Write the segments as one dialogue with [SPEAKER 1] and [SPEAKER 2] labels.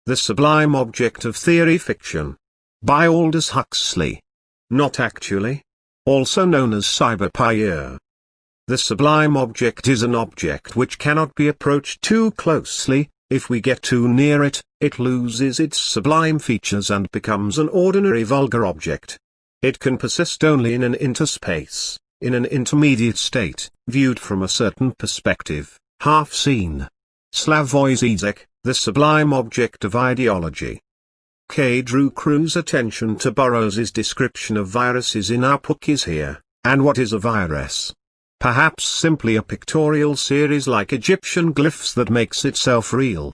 [SPEAKER 1] The Sublime Object of Theory Fiction. By Aldous Huxley. Not actually. Also known as cyberpire. The sublime object is an object which cannot be approached too closely. If we get too near it, it loses its sublime features and becomes an ordinary vulgar object. It can persist only in an interspace, in an intermediate state, viewed from a certain perspective, half seen. Slavoj Žižek, The Sublime Object of Ideology. K. drew Crew's attention to Burroughs's description of viruses in our book is here, and what is a virus? Perhaps simply a pictorial series like Egyptian glyphs that makes itself real.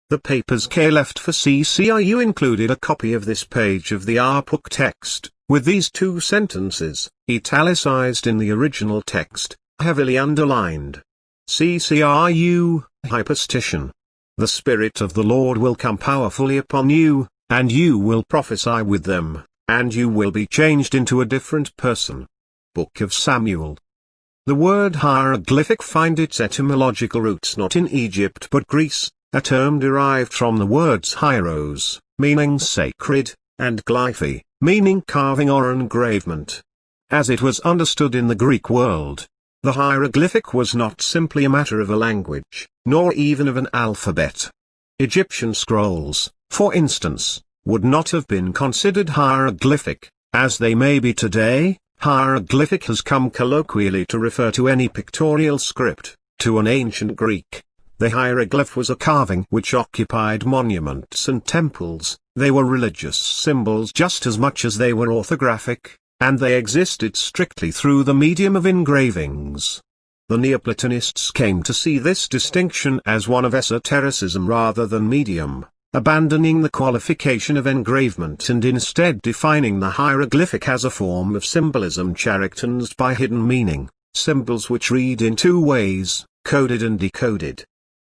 [SPEAKER 1] The papers K left for CCRU included a copy of this page of the book text, with these two sentences, italicized in the original text, heavily underlined. CCRU, Hyperstition. The Spirit of the Lord will come powerfully upon you, and you will prophesy with them, and you will be changed into a different person. Book of Samuel. The word hieroglyphic finds its etymological roots not in Egypt but Greece, a term derived from the words hieros, meaning sacred, and glyphi, meaning carving or engravement. As it was understood in the Greek world, the hieroglyphic was not simply a matter of a language, nor even of an alphabet. Egyptian scrolls, for instance, would not have been considered hieroglyphic, as they may be today. Hieroglyphic has come colloquially to refer to any pictorial script. To an ancient Greek, the hieroglyph was a carving which occupied monuments and temples. They were religious symbols just as much as they were orthographic, and they existed strictly through the medium of engravings. The Neoplatonists came to see this distinction as one of esotericism rather than medium, abandoning the qualification of engravement and instead defining the hieroglyphic as a form of symbolism characterized by hidden meaning, symbols which read in two ways, coded and decoded.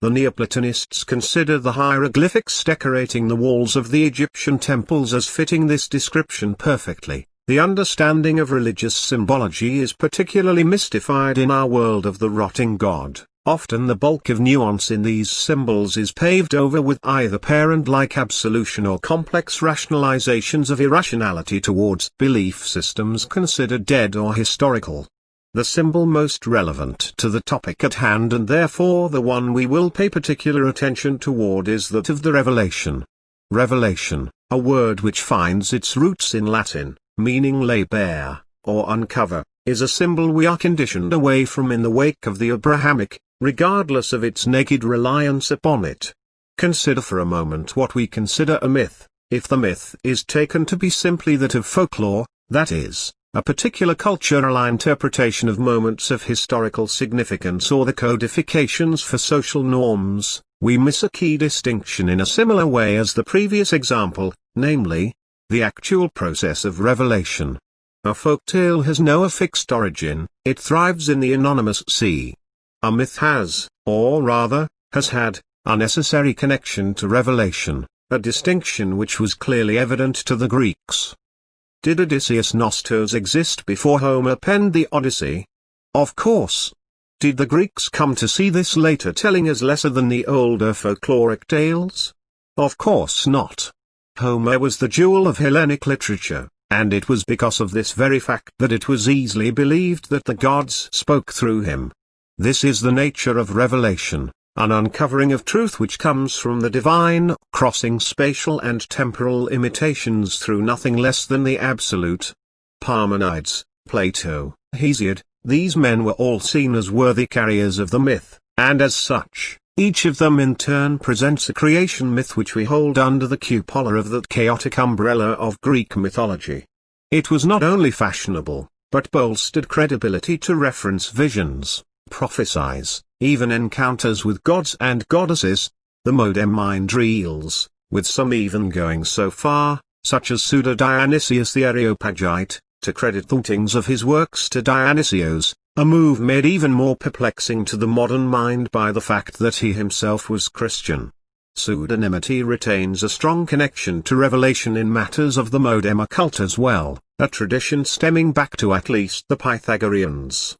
[SPEAKER 1] The Neoplatonists consider the hieroglyphics decorating the walls of the Egyptian temples as fitting this description perfectly. The understanding of religious symbology is particularly mystified in our world of the rotting god. Often the bulk of nuance in these symbols is paved over with either parent-like absolution or complex rationalizations of irrationality towards belief systems considered dead or historical. The symbol most relevant to the topic at hand and therefore the one we will pay particular attention toward is that of the revelation. Revelation, a word which finds its roots in Latin, meaning lay bare, or uncover, is a symbol we are conditioned away from in the wake of the Abrahamic, regardless of its naked reliance upon it. Consider for a moment what we consider a myth. If the myth is taken to be simply that of folklore, that is, a particular cultural interpretation of moments of historical significance or the codifications for social norms, we miss a key distinction in a similar way as the previous example, namely, the actual process of revelation. A folktale has no affixed origin, it thrives in the anonymous sea. A myth has, or rather, has had, a necessary connection to revelation, a distinction which was clearly evident to the Greeks. Did Odysseus Nostos exist before Homer penned the Odyssey? Of course. Did the Greeks come to see this later telling as lesser than the older folkloric tales? Of course not. Homer was the jewel of Hellenic literature, and it was because of this very fact that it was easily believed that the gods spoke through him. This is the nature of revelation, an uncovering of truth which comes from the divine, crossing spatial and temporal limitations through nothing less than the absolute. Parmenides, Plato, Hesiod, these men were all seen as worthy carriers of the myth, and as such, each of them in turn presents a creation myth which we hold under the cupola of that chaotic umbrella of Greek mythology. It was not only fashionable, but bolstered credibility to reference visions, prophecies, even encounters with gods and goddesses, the modem mind reels, with some even going so far, such as Pseudo-Dionysius the Areopagite, to credit thoughts of his works to Dionysios, a move made even more perplexing to the modern mind by the fact that he himself was Christian. Pseudonymity retains a strong connection to revelation in matters of the modem occult as well, a tradition stemming back to at least the Pythagoreans.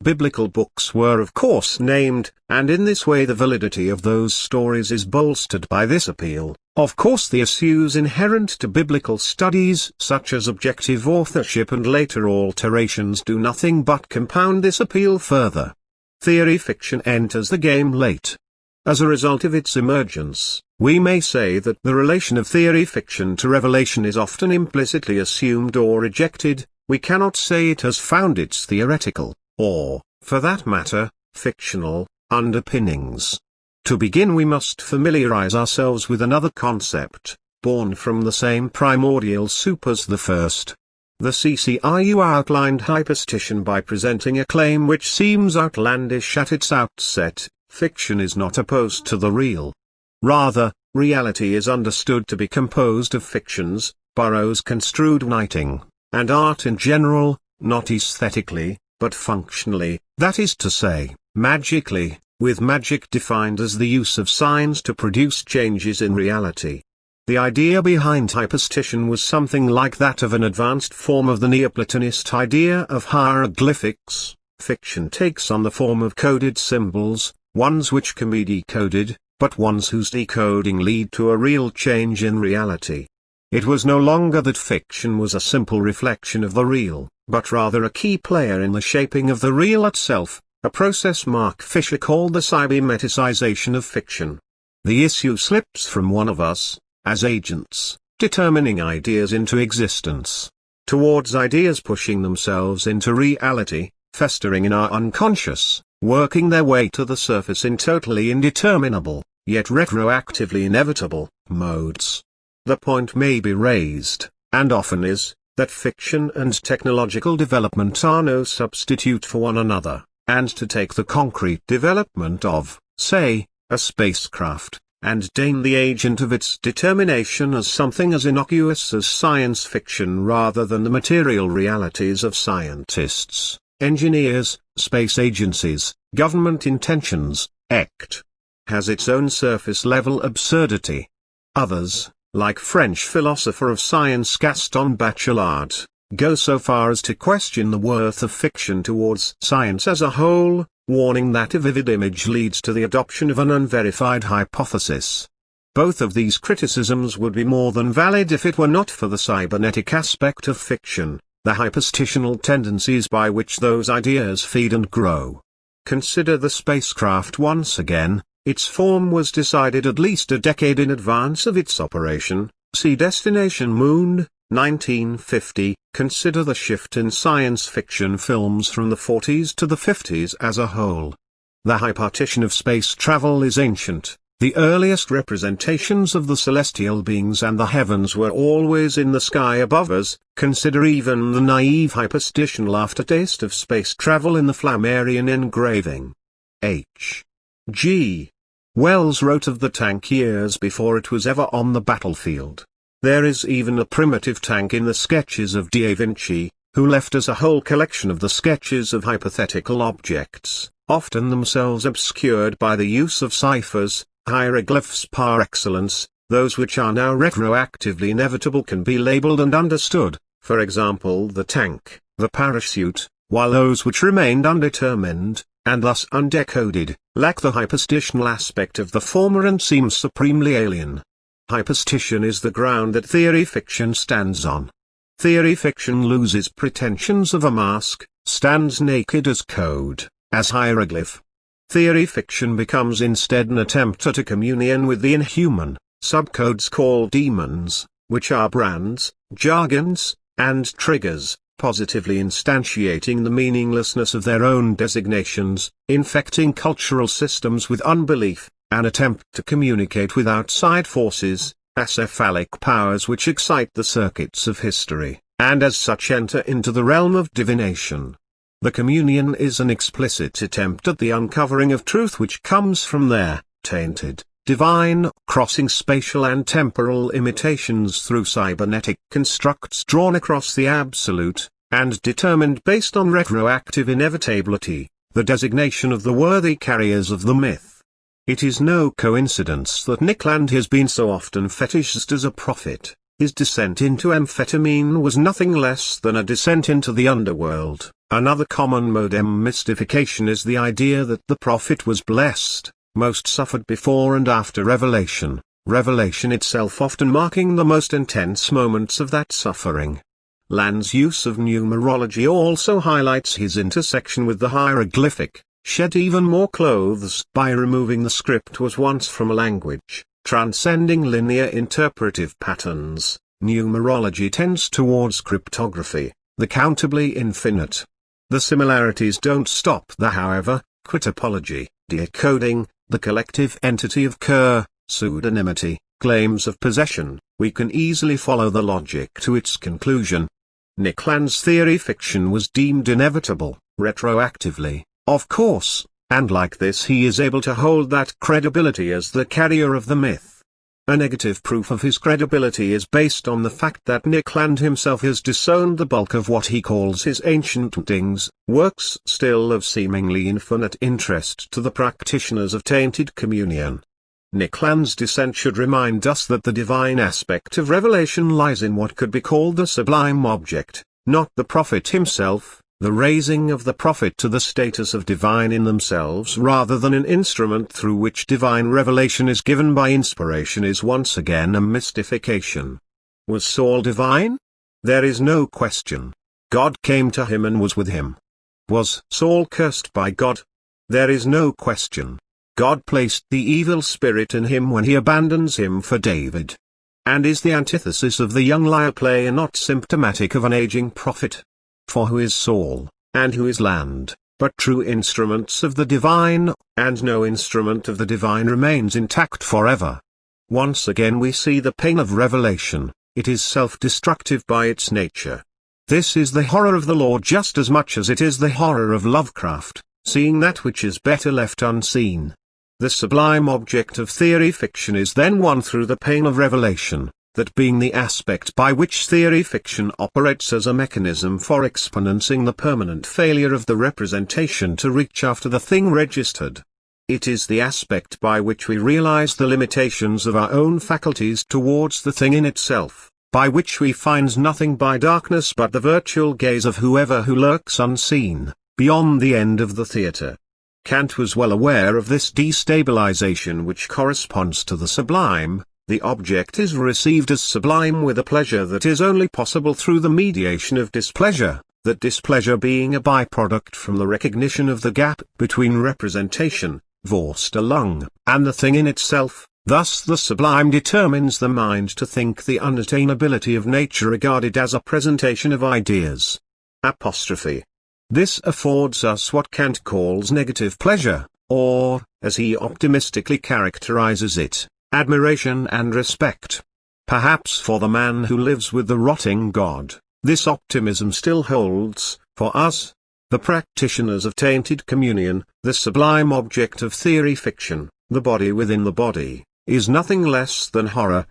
[SPEAKER 1] Biblical books were of course named, and in this way the validity of those stories is bolstered by this appeal, Of course, the issues inherent to biblical studies such as objective authorship and later alterations do nothing but compound this appeal further. Theory fiction enters the game late. As a result of its emergence, we may say that the relation of theory fiction to revelation is often implicitly assumed or rejected. We cannot say it has found its theoretical, or, for that matter, fictional, underpinnings. To begin, we must familiarize ourselves with another concept, born from the same primordial soup as the first. The CCIU outlined hyperstition by presenting a claim which seems outlandish at its outset: fiction is not opposed to the real. Rather, reality is understood to be composed of fictions, Burroughs construed writing, and art in general, not aesthetically, but functionally, that is to say, magically, with magic defined as the use of signs to produce changes in reality. The idea behind hyperstition was something like that of an advanced form of the Neoplatonist idea of hieroglyphics. Fiction takes on the form of coded symbols, ones which can be decoded, but ones whose decoding lead to a real change in reality. It was no longer that fiction was a simple reflection of the real, but rather a key player in the shaping of the real itself, a process Mark Fisher called the cybermeticization of fiction. The issue slips from one of us, as agents, determining ideas into existence, towards ideas pushing themselves into reality, festering in our unconscious, working their way to the surface in totally indeterminable, yet retroactively inevitable, modes. The point may be raised, and often is, that fiction and technological development are no substitute for one another, and to take the concrete development of, say, a spacecraft, and deign the agent of its determination as something as innocuous as science fiction rather than the material realities of scientists, engineers, space agencies, government intentions, has its own surface-level absurdity. Others, like French philosopher of science Gaston Bachelard, go so far as to question the worth of fiction towards science as a whole, warning that a vivid image leads to the adoption of an unverified hypothesis. Both of these criticisms would be more than valid if it were not for the cybernetic aspect of fiction, the hyperstitional tendencies by which those ideas feed and grow. Consider the spacecraft once again. Its form was decided at least a decade in advance of its operation. See Destination Moon, 1950. Consider the shift in science fiction films from the 40s to the 50s as a whole. The hyperstition of space travel is ancient. The earliest representations of the celestial beings and the heavens were always in the sky above us. Consider even the naive hyperstitional aftertaste of space travel in the Flammarion engraving. H.G. Wells wrote of the tank years before it was ever on the battlefield. There is even a primitive tank in the sketches of Da Vinci, who left us a whole collection of the sketches of hypothetical objects, often themselves obscured by the use of ciphers, hieroglyphs par excellence. Those which are now retroactively inevitable can be labeled and understood, for example the tank, the parachute, while those which remained undetermined, and thus undecoded, lack the hyperstitional aspect of the former and seem supremely alien. Hyperstition is the ground that theory fiction stands on. Theory fiction loses pretensions of a mask, stands naked as code, as hieroglyph. Theory fiction becomes instead an attempt at a communion with the inhuman, subcodes called demons, which are brands, jargons, and triggers, positively instantiating the meaninglessness of their own designations, infecting cultural systems with unbelief, an attempt to communicate with outside forces, acephalic powers which excite the circuits of history, and as such enter into the realm of divination. The communion is an explicit attempt at the uncovering of truth which comes from their tainted, divine, crossing spatial and temporal imitations through cybernetic constructs drawn across the absolute, and determined based on retroactive inevitability, the designation of the worthy carriers of the myth. It is no coincidence that Nick Land has been so often fetishized as a prophet. His descent into amphetamine was nothing less than a descent into the underworld. Another common modem mystification is the idea that the prophet was blessed, most suffered before and after revelation. revelation itself often marking the most intense moments of that suffering. Land's use of numerology also highlights his intersection with the hieroglyphic. Shed even more clothes by removing the script was once from a language, transcending linear interpretive patterns. Numerology tends towards cryptography, the countably infinite. The similarities don't stop there, however. Topology, decoding, the collective entity of Kerr, pseudonymity, claims of possession, we can easily follow the logic to its conclusion. Nick Land's theory fiction was deemed inevitable, retroactively, of course, and like this he is able to hold that credibility as the carrier of the myth. A negative proof of his credibility is based on the fact that Nick Land himself has disowned the bulk of what he calls his ancient writings, works still of seemingly infinite interest to the practitioners of tainted communion. Nick Land's dissent should remind us that the divine aspect of revelation lies in what could be called the sublime object, not the prophet himself, the raising of the prophet to the status of divine in themselves rather than an instrument through which divine revelation is given by inspiration is once again a mystification. Was Saul divine? There is no question. God came to him and was with him. Was Saul cursed by God? There is no question. God placed the evil spirit in him when he abandons him for David. And is the antithesis of the young lyre player not symptomatic of an aging prophet? For who is Saul, and who is Land, but true instruments of the divine, and no instrument of the divine remains intact forever. Once again we see the pain of revelation, it is self-destructive by its nature. This is the horror of the law just as much as it is the horror of Lovecraft, seeing that which is better left unseen. The sublime object of theory fiction is then won through the pain of revelation, that being the aspect by which theory fiction operates as a mechanism for exponencing the permanent failure of the representation to reach after the thing registered. It is the aspect by which we realize the limitations of our own faculties towards the thing in itself, by which we find nothing by darkness but the virtual gaze of whoever who lurks unseen, beyond the end of the theater. Kant was well aware of this destabilization which corresponds to the sublime. The object is received as sublime with a pleasure that is only possible through the mediation of displeasure, that displeasure being a byproduct from the recognition of the gap between representation, Vorstellung, and the thing in itself. Thus the sublime determines the mind to think the unattainability of nature regarded as a presentation of ideas. Apostrophe. This affords us what Kant calls negative pleasure, or, as he optimistically characterizes it, admiration and respect. Perhaps for the man who lives with the rotting God, this optimism still holds. For us, the practitioners of tainted communion, the sublime object of theory fiction, the body within the body, is nothing less than horror,